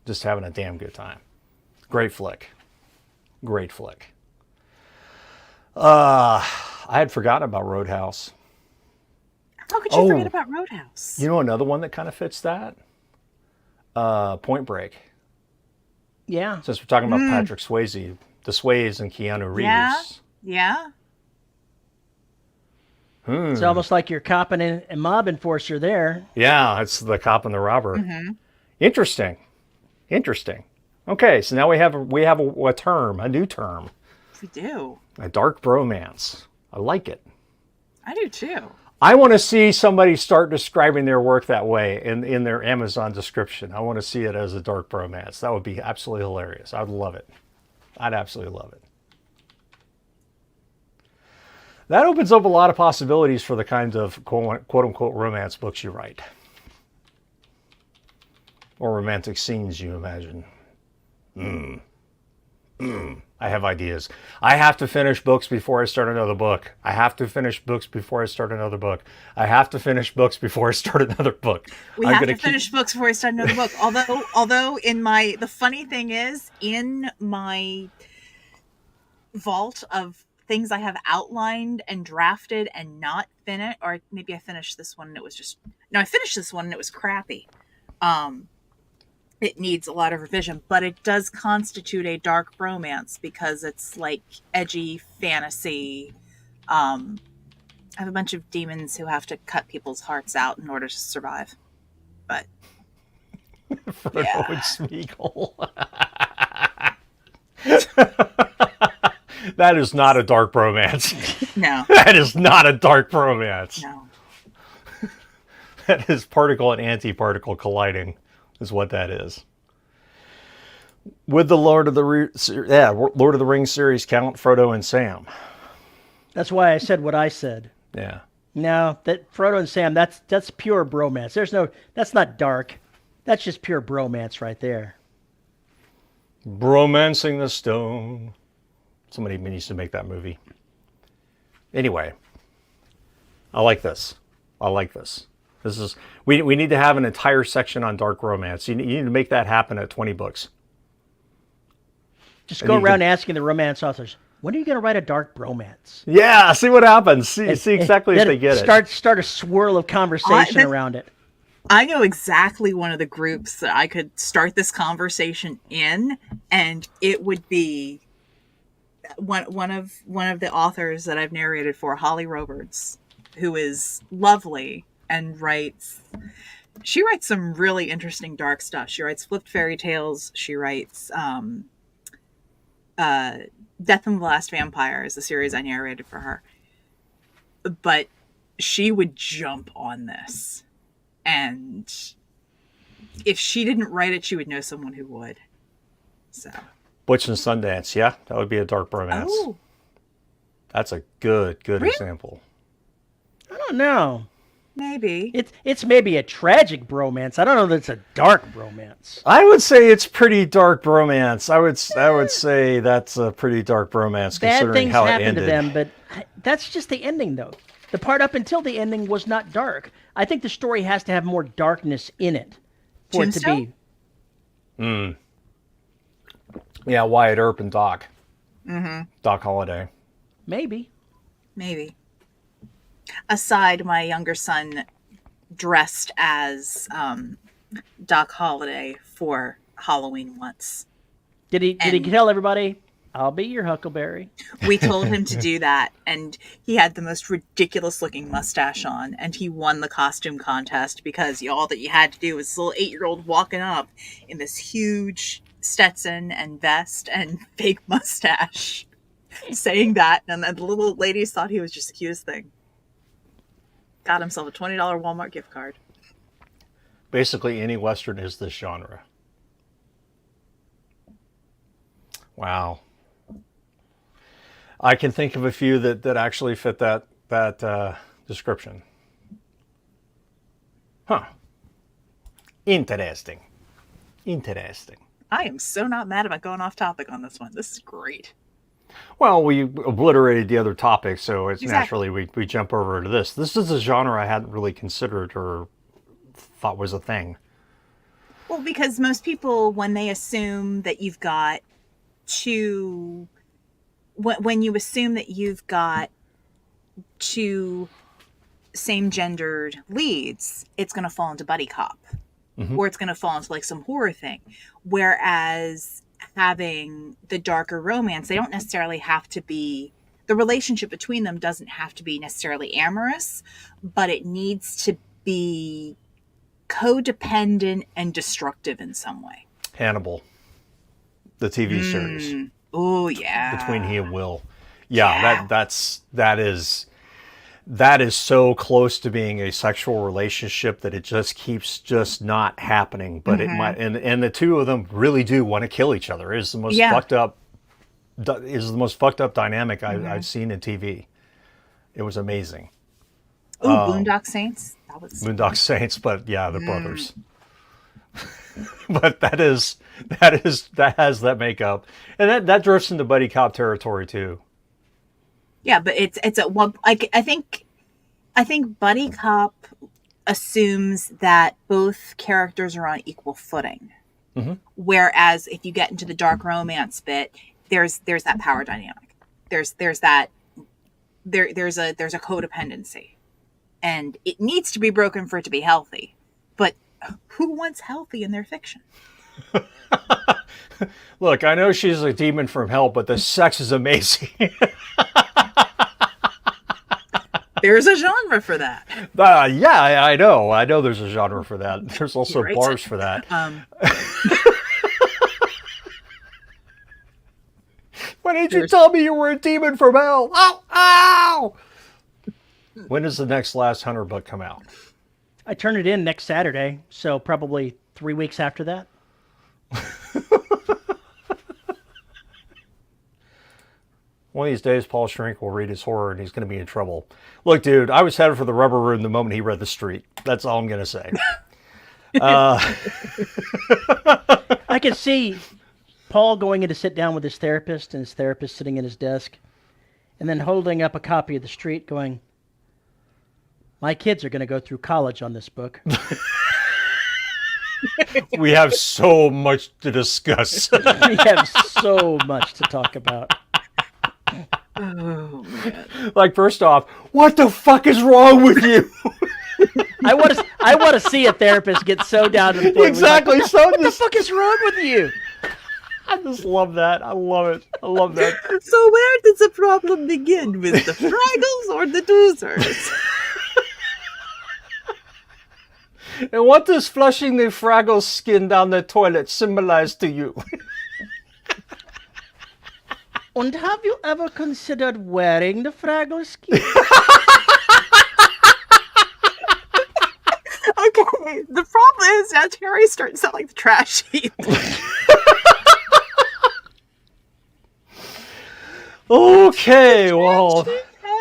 Just having a damn good time. Great flick. Great flick. I had forgotten about Roadhouse. How could you forget about Roadhouse? You know another one that kind of fits that? Point Break. Yeah. Since we're talking about Patrick Swayze, the Sways and Keanu Reeves. Yeah. It's almost like you're copping and mob enforcer there. Yeah, it's the cop and the robber. Mm-hmm. Interesting. Okay, so now we have a term, a new term. We do. A dark bromance. I like it. I do too. I want to see somebody start describing their work that way in their Amazon description. I want to see it as a dark bromance. That would be absolutely hilarious. I'd love it. I'd absolutely love it. That opens up a lot of possibilities for the kinds of quote-unquote romance books you write. Or romantic scenes you imagine. I have ideas. I have to finish books before I start another book. I have to finish books before I start another book. I have to finish books before I start another book. We have to finish books before I start another book. Although the funny thing is, in my vault of things I have outlined and drafted and not finished, or maybe I finished this one and it was I finished this one and it was crappy. It needs a lot of revision, but it does constitute a dark romance because it's like edgy fantasy. I have a bunch of demons who have to cut people's hearts out in order to survive. But Frodo and Smeagol. That is not a dark romance. No. That is not a dark romance. No. That is particle and antiparticle colliding. Is what that is. Would the Lord of the Rings series count Frodo and Sam? That's why I said what I said. Yeah. No, that Frodo and Sam, that's pure bromance. That's not dark. That's just pure bromance right there. Bromancing the Stone. Somebody needs to make that movie. Anyway, I like this. This is we need to have an entire section on dark romance. You need to make that happen at 20 books. Just go around asking the romance authors, when are you going to write a dark bromance? Yeah, see what happens. See exactly if they get it. Start a swirl of conversation around it. I know exactly one of the groups that I could start this conversation in, and it would be one of the authors that I've narrated for, Holly Roberts, who is lovely and she writes some really interesting dark stuff. She writes flipped fairy tales. She writes Death and the Last Vampire is the series I narrated for her. But she would jump on this. And if she didn't write it, she would know someone who would. So Butch and Sundance, yeah, that would be a dark romance. Oh. That's a good Really? example. I don't know. Maybe. It's maybe a tragic bromance. I don't know that it's a dark bromance. I would say it's pretty dark bromance. I would say that's a pretty dark bromance Bad considering things how it happen ended. to them, but that's just the ending, though. The part up until the ending was not dark. I think the story has to have more darkness in it for it to be. Yeah, Wyatt Earp and Doc. Mm-hmm. Doc Holliday. Maybe. Aside, my younger son dressed as Doc Holliday for Halloween once. Did he tell everybody, I'll be your Huckleberry? We told him to do that, and he had the most ridiculous looking mustache on, and he won the costume contest because all that you had to do was this little 8-year-old walking up in this huge Stetson and vest and fake mustache. saying that, and then the little ladies thought he was just the cutest thing. Got himself a $20 Walmart gift card. Basically, any Western is this genre. Wow. I can think of a few that actually fit that description. Huh. Interesting. I am so not mad about going off topic on this one. This is great. Well, we obliterated the other topics, so it's Exactly. naturally we jump over to this. This is a genre I hadn't really considered or thought was a thing. Well, because most people, when they assume that you've got two, when you assume that you've got two same-gendered leads, it's going to fall into buddy cop, or it's going to fall into like some horror thing. Whereas having the darker romance, they don't necessarily have to be, the relationship between them doesn't have to be necessarily amorous, but it needs to be codependent and destructive in some way. Hannibal, the TV series. Oh yeah. Between he and Will. Yeah. That is so close to being a sexual relationship that it just keeps just not happening. But it might, and the two of them really do want to kill each other. Is the most fucked up. Is the most fucked up dynamic I've seen in TV. It was amazing. Oh, Boondock Saints. That was Boondock Saints, but yeah, the brothers. But that has that makeup, and that drifts into buddy cop territory too. Yeah, but it's a well, like I think buddy cop assumes that both characters are on equal footing. Whereas if you get into the dark romance bit, there's that power dynamic. There's a codependency, and it needs to be broken for it to be healthy. But who wants healthy in their fiction? Look, I know she's a demon from hell, but the sex is amazing. There's a genre for that. Yeah, I know. I know there's a genre for that. There's also bars for that. Why didn't you tell me you were a demon from hell? Ow! Ow! When does the next Last Hunter book come out? I turn it in next Saturday, so probably 3 weeks after that. One of these days, Paul Shrink will read his horror and he's going to be in trouble. Look, dude, I was headed for the rubber room the moment he read The Street. That's all I'm going to say. I can see Paul going in to sit down with his therapist and his therapist sitting at his desk and then holding up a copy of The Street going, my kids are going to go through college on this book. We have so much to discuss. We have so much to talk about. Oh man! Like, first off, what the fuck is wrong with you? I want to see a therapist get so down to the point. Exactly. Like, what the fuck is wrong with you? I just love that. I love it. I love that. So where does the problem begin? With the Fraggles or the Doozers? And what does flushing the Fraggle skin down the toilet symbolize to you? And have you ever considered wearing the Fraggle skin? Okay, the problem is now Terry's starting to sound like the trash heap. Okay, well,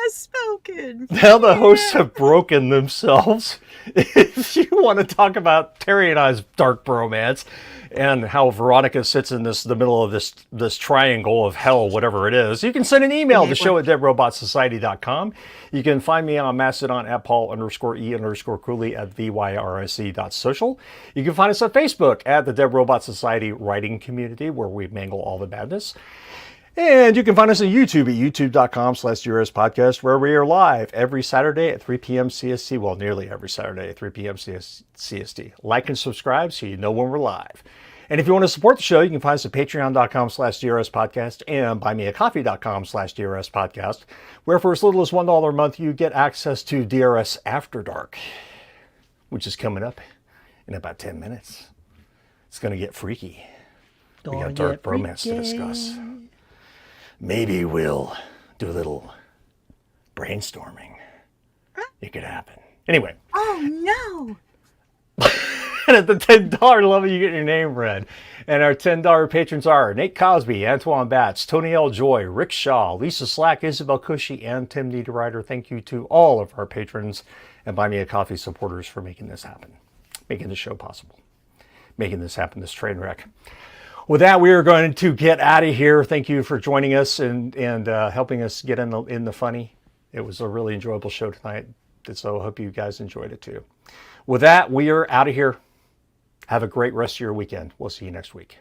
Has spoken. now the hosts have broken themselves. If you want to talk about Terry and I's dark bromance and how Veronica sits in the middle of this triangle of hell, whatever it is, you can send an email to show@deadrobotsociety.com. You can find me on Mastodon at Paul_E_Cooley at VYRSE.social. You can find us on Facebook at the Dead Robot Society writing community, where we mangle all the madness. And you can find us on YouTube at youtube.com/DRS Podcast, where we are live every Saturday at 3 p.m. CST. Well, nearly every Saturday at 3 p.m. CST. Like and subscribe so you know when we're live. And if you want to support the show, you can find us at patreon.com/DRS Podcast and buymeacoffee.com/DRS Podcast, where for as little as $1 a month, you get access to DRS After Dark, which is coming up in about 10 minutes. It's going to get freaky. We got dark romance to discuss. maybe we'll do a little brainstorming. It could happen. Anyway. Oh, no. And at the $10 level, you get your name read. And our $10 patrons are Nate Cosby, Antoine Batts, Tony L. Joy, Rick Shaw, Lisa Slack, Isabel Cushy, and Tim Niederreiter. Thank you to all of our patrons and Buy Me a Coffee supporters for making this happen, making the show possible, making this happen, this train wreck. With that, we are going to get out of here. Thank you for joining us and helping us get in the funny. It was a really enjoyable show tonight, so I hope you guys enjoyed it too. With that, we are out of here. Have a great rest of your weekend. We'll see you next week.